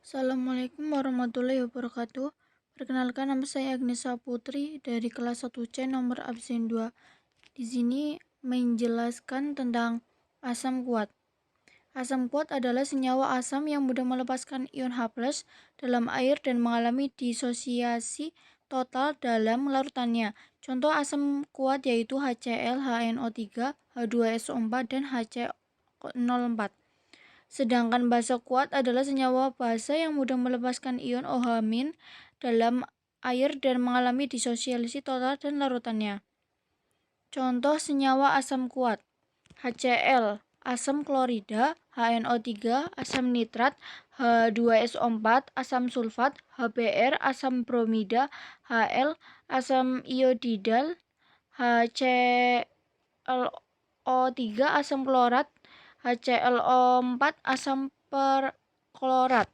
Assalamualaikum warahmatullahi wabarakatuh. Perkenalkan, nama saya Agnesa Putri dari kelas 1C nomor absen 2. Di sini menjelaskan tentang asam kuat. Asam kuat adalah senyawa asam yang mudah melepaskan ion H+ dalam air dan mengalami disosiasi total dalam larutannya. Contoh asam kuat yaitu HCl, HNO3, H2SO4, dan HC04. Sedangkan basa kuat adalah senyawa basa yang mudah melepaskan ion OH- dalam air dan mengalami disosiasi total dan larutannya. Contoh senyawa asam kuat: HCl, asam klorida; HNO3, asam nitrat; H2SO4, asam sulfat; HBr, asam bromida; Hal, asam iodidal; HClO3, asam klorat; HClO4, asam perklorat.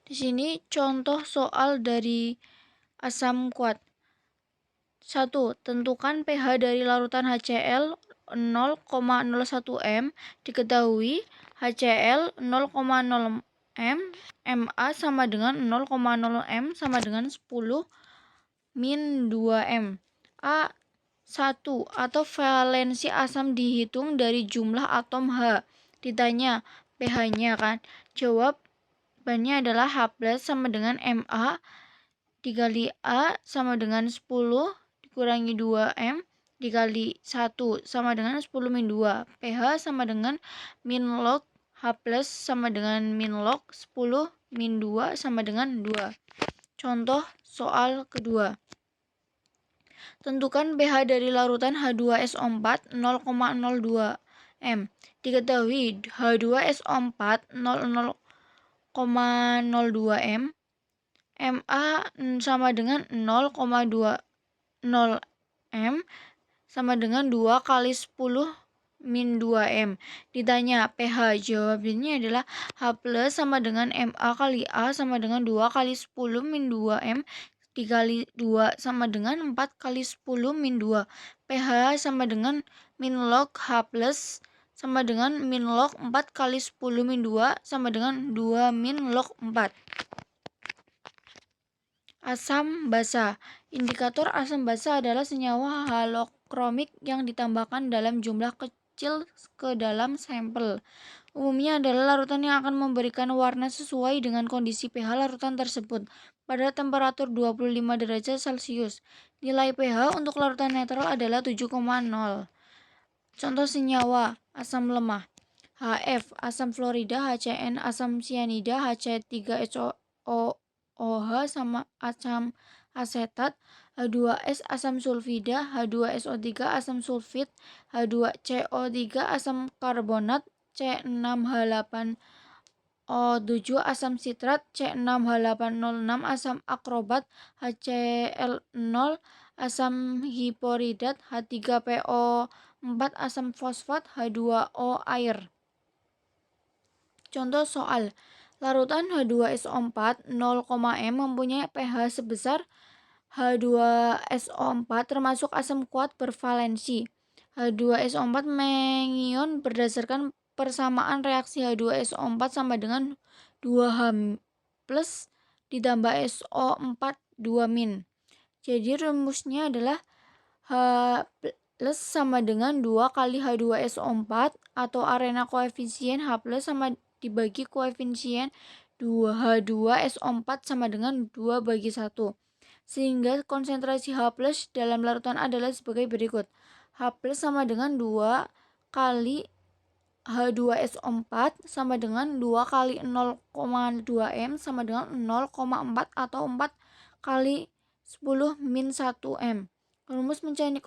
Di sini contoh soal dari asam kuat. 1. Tentukan pH dari larutan HCl 0,01 m. Diketahui HCl 0,0 m, Ma sama dengan 0,0 m sama dengan 10 min 2 m. A 1. Atau valensi asam dihitung dari jumlah atom H. Ditanya pH-nya kan. Jawabannya adalah H+ sama dengan Ma dikali A sama dengan 10 dikurangi 2M dikali 1 sama dengan 10 min 2. pH sama dengan min log H+ sama dengan min log 10 min 2 sama dengan 2. Contoh soal kedua. Tentukan pH dari larutan H2SO4 0,02 m. Diketahui H2SO4 0,02 m. Ma sama dengan 0,20 m sama dengan 2 kali 10 min 2 m. Ditanya pH, jawabannya adalah H+ sama dengan Ma kali A sama dengan 2 kali 10 min 2 m dikali 2 sama dengan 4 kali 10 min 2. pH sama dengan min log H+ sama dengan min log 4 kali 10 min 2 sama dengan 2 min log 4. Asam basa. Indikator asam basa adalah senyawa halokromik yang ditambahkan dalam jumlah kecil ke dalam sampel. Umumnya adalah larutan yang akan memberikan warna sesuai dengan kondisi pH larutan tersebut pada temperatur 25 derajat Celcius. Nilai pH untuk larutan netral adalah 7,0. Contoh senyawa asam lemah: HF, asam fluorida; HCN, asam sianida; HC3SOOH sama asam asetat; H2S, asam sulfida; H2SO3, asam sulfit; H2CO3, asam karbonat; C6H8O7, asam sitrat; C6H8O6, asam akrobat; HCl0, asam hiporidat; H3PO4, asam fosfat; H2O, air. Contoh soal. Larutan H2SO4 0, m mempunyai pH sebesar H2SO4 termasuk asam kuat bervalensi. H2SO4 mengion berdasarkan persamaan reaksi H2SO4 sama dengan 2H+ ditambah SO4 2-. Jadi rumusnya adalah H+ sama dengan 2 kali H2SO4 atau arena koefisien H+ sama dibagi koefisien 2H2SO4 sama dengan 2 bagi 1. Sehingga konsentrasi H+ dalam larutan adalah sebagai berikut. H+ sama dengan 2 kali H2SO4 sama dengan 2 kali 0,2 m sama dengan 0,4 atau 4 kali 10 min 1 m. Rumus mencari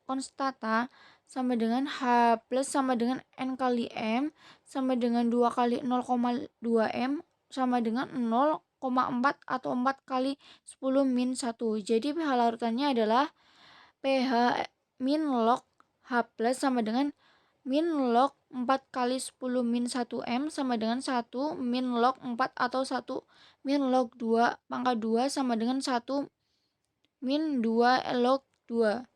konstanta sama dengan H+ sama dengan N kali M sama dengan 2 kali 0,2 m sama dengan 0,4 atau 4 kali 10 min 1. Jadi pH larutannya adalah pH min log H+ sama dengan min log 4 kali 10 min 1 m sama dengan 1 min log 4 atau 1 min log 2 pangkat 2 sama dengan 1 min 2 log 2.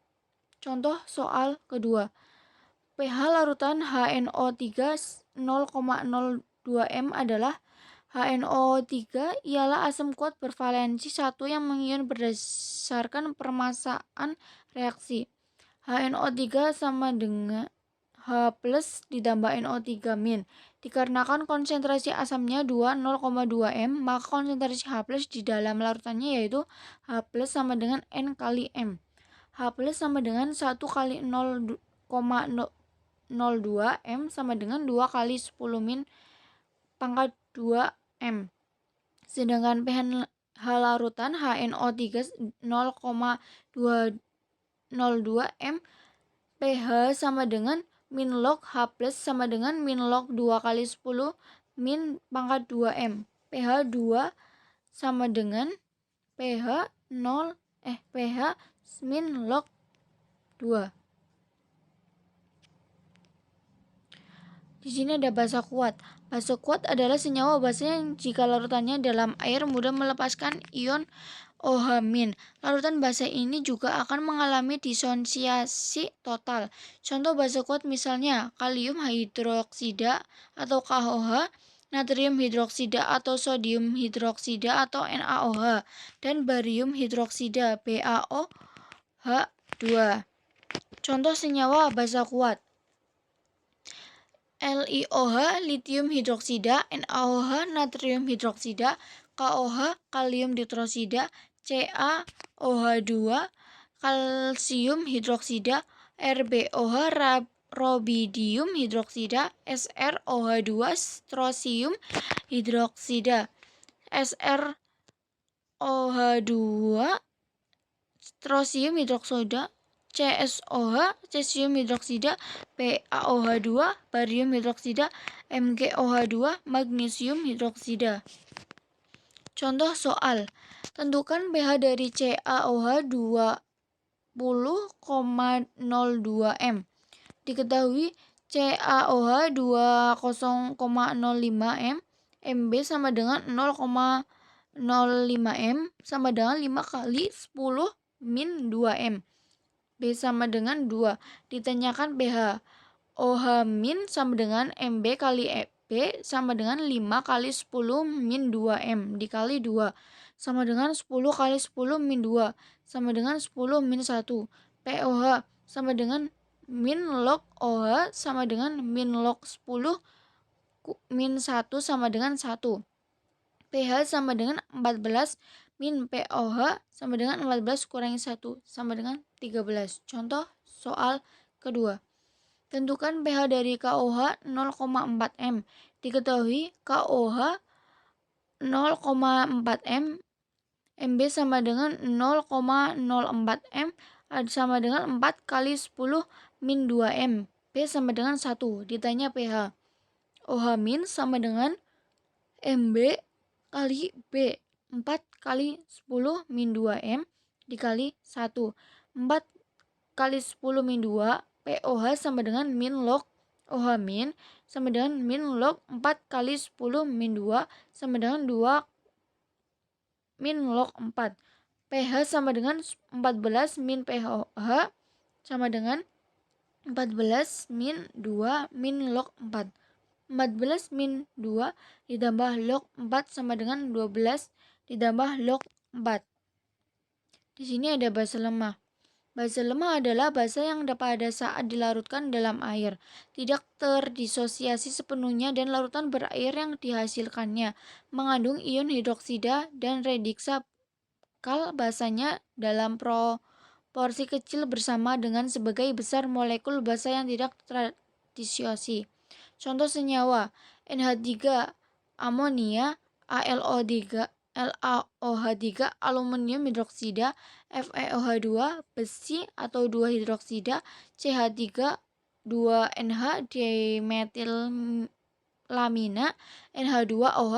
Contoh soal kedua. pH larutan HNO3 0,02 m adalah HNO3 ialah asam kuat bervalensi 1 yang mengion berdasarkan permasaan reaksi. HNO3 sama dengan H plus ditambah NO3 min. Dikarenakan konsentrasi asamnya 0,2 M, maka konsentrasi H plus di dalam larutannya yaitu H plus sama dengan N kali M. H plus sama dengan 1 kali 0,02 M sama dengan 2 kali 10 min pangkat 2 M. Sedangkan pH larutan HNO3 0,202 M, pH sama dengan min log H plus sama dengan min log 2 kali 10 min pangkat 2 M. pH 2 sama dengan pH min log 2. Di sini ada basa kuat. Basa kuat adalah senyawa basa yang jika larutannya dalam air mudah melepaskan ion OH-. Larutan basa ini juga akan mengalami disosiasi total. Contoh basa kuat misalnya kalium hidroksida atau KOH, natrium hidroksida atau sodium hidroksida atau NaOH, dan barium hidroksida BaOH2. Contoh senyawa basa kuat: LiOH litium hidroksida, NaOH natrium hidroksida, KOH kalium hidroksida, CaOH2 kalsium hidroksida, RbOH rubidium hidroksida, SrOH2 strosium hidroksida, SrOH2 strosium hidroksida, CSOH cesium hidroksida, PaOH2 barium hidroksida, MgOH2 magnesium hidroksida. Contoh soal: tentukan pH dari CaOH 20,02 M. Diketahui CaOH 20,05 M, Mb sama dengan 0,05 M sama dengan 5 kali 10 min 2 M. B sama dengan 2. Ditanyakan pH. OH min sama dengan MB kali B sama dengan 5 kali 10 min 2 M dikali 2 sama dengan 10 kali 10 min 2 sama dengan 10 min 1. POH sama dengan min log OH sama dengan min log 10 min 1 sama dengan 1. pH sama dengan 14 min POH sama dengan 14 kurangi 1 sama dengan 13. Contoh soal kedua. Tentukan pH dari KOH 0,4 M. Diketahui KOH 0,4 M, MB sama dengan 0,04 M sama dengan 4 kali 10 min 2 M. B sama dengan 1. Ditanya pH. OH min sama dengan MB kali B. 4 kali 10 min 2 M dikali 1. 4 kali 10 min 2 POH sama dengan min log OH min sama dengan min log 4 kali 10 min 2 sama dengan 2 min log 4. pH sama dengan 14 min POH sama dengan 14 min 2 min log 4. 14 min 2 ditambah log 4 sama dengan 12 ditambah log 4. Di sini ada basa lemah. Basa lemah adalah basa yang pada saat dilarutkan dalam air tidak terdisosiasi sepenuhnya dan larutan berair yang dihasilkannya mengandung ion hidroksida dan rediksa kal basanya dalam proporsi kecil bersama dengan sebagai besar molekul basa yang tidak terdisosiasi. Contoh senyawa: NH3 amonia, ALO3 LaOH3 aluminium hidroksida, FeOH2 besi atau 2 hidroksida, CH3 2NH dimetilamina, NH2OH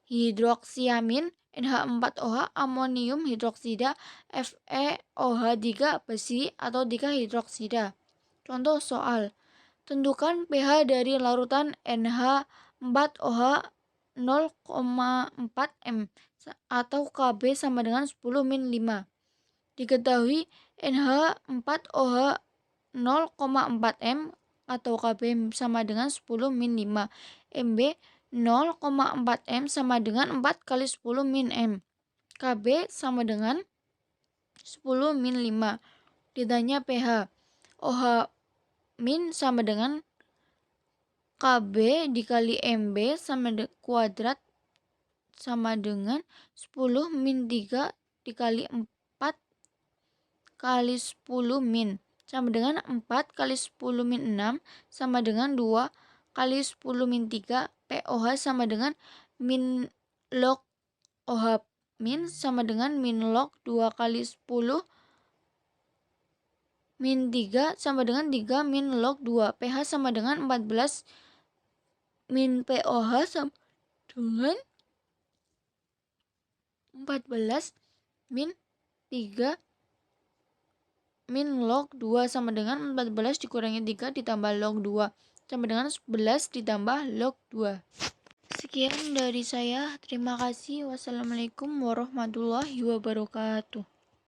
hidroksiamin, NH4OH amonium hidroksida, FeOH3 besi atau 3 hidroksida. Contoh soal: tentukan pH dari larutan NH4OH 0,4 M atau Kb sama dengan 10 min 5. Diketahui NH4OH 0,4 M atau Kb sama dengan 10 min 5. Mb 0,4 M sama dengan 4 kali 10 min M. KB sama dengan 10 min 5. Ditanya pH. OH min sama dengan KB dikali MB kuadrat sama dengan 10 min 3 dikali 4 kali 10 min sama dengan 4 kali 10 min 6 sama dengan 2 kali 10 min 3. POH sama dengan min log OH min sama dengan min log 2 kali 10 min 3 sama dengan 3 min log 2. pH sama dengan 14 min POH sama dengan 14 min 3 min log 2 sama dengan 14 dikurangi 3 ditambah log 2 sama dengan 11 ditambah log 2. Sekian dari saya. Terima kasih. Wassalamualaikum warahmatullahi wabarakatuh.